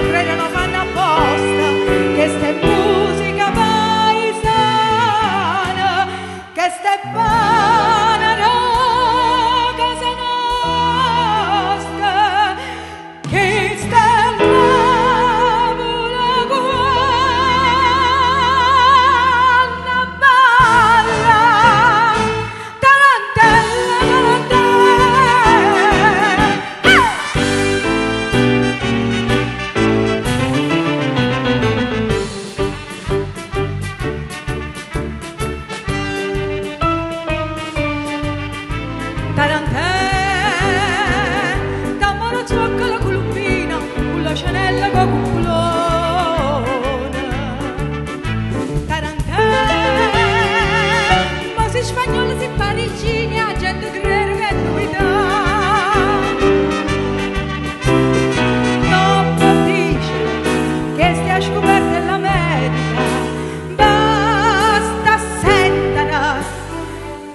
credono fanno apposta, che sta è musica paesana, che sta è pana da casa nostra, che sta è lavola guanna balla, tarantella, tarantella, dammo ciocca la columbina, con la cenella con cupolona. Tarantella, ma si spagnolo, si parigini, a gente crede che novità. Dopo dice che stia scoperta l'America, basta sentare,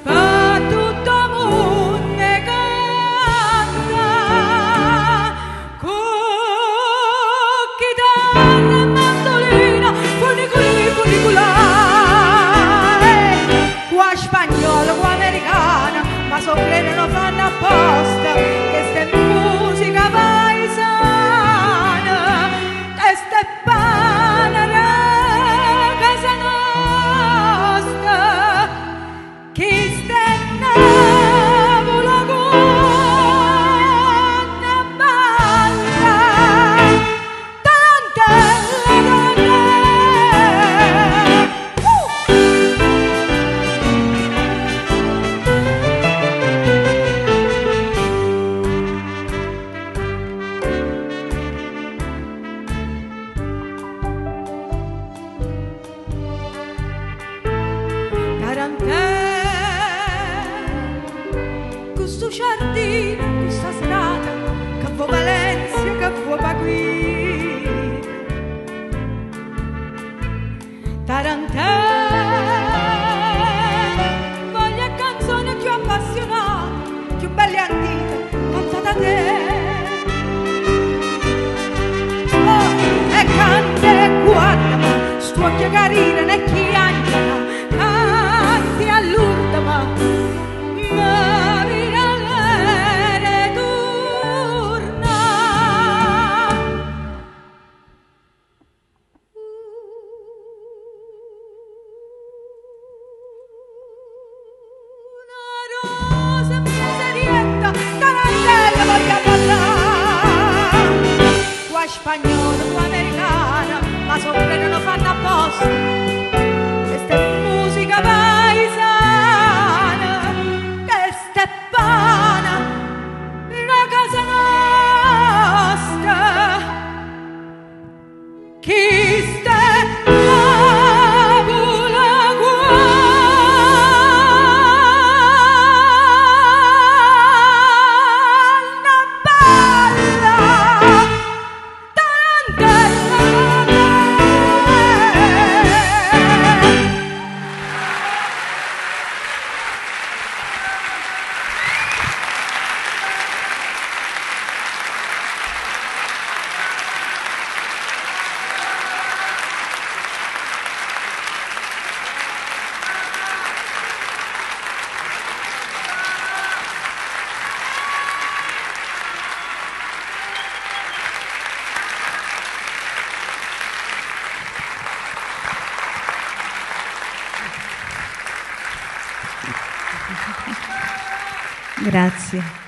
fa tutto mondo e canta, con chitarra e mandolina, funicolare, qua spagnolo, qua americana, ma so credono fanno apposta, che sta è musica paesana, che sta è pana da casa nostra, che sta è navola guanna balla, tarantella, questo giardino, questa strada, che vuoi Valencia, che vuoi Pagui. Tarantella, voglio canzoni più appassionate, più belle e antiche, cantate da te. Oh, e canta e guardami, sto occhio carina, ne chi andiano, canti all'ultima, ma virale torna. Una rosa miserietta, tarantella voglio parlare, qua spagnolo, qua americana, ma so credono fanno apposta, questa è musica paesana, questa è pana da casa nostra, chi sta lavola guanna balla, tarantella. Grazie.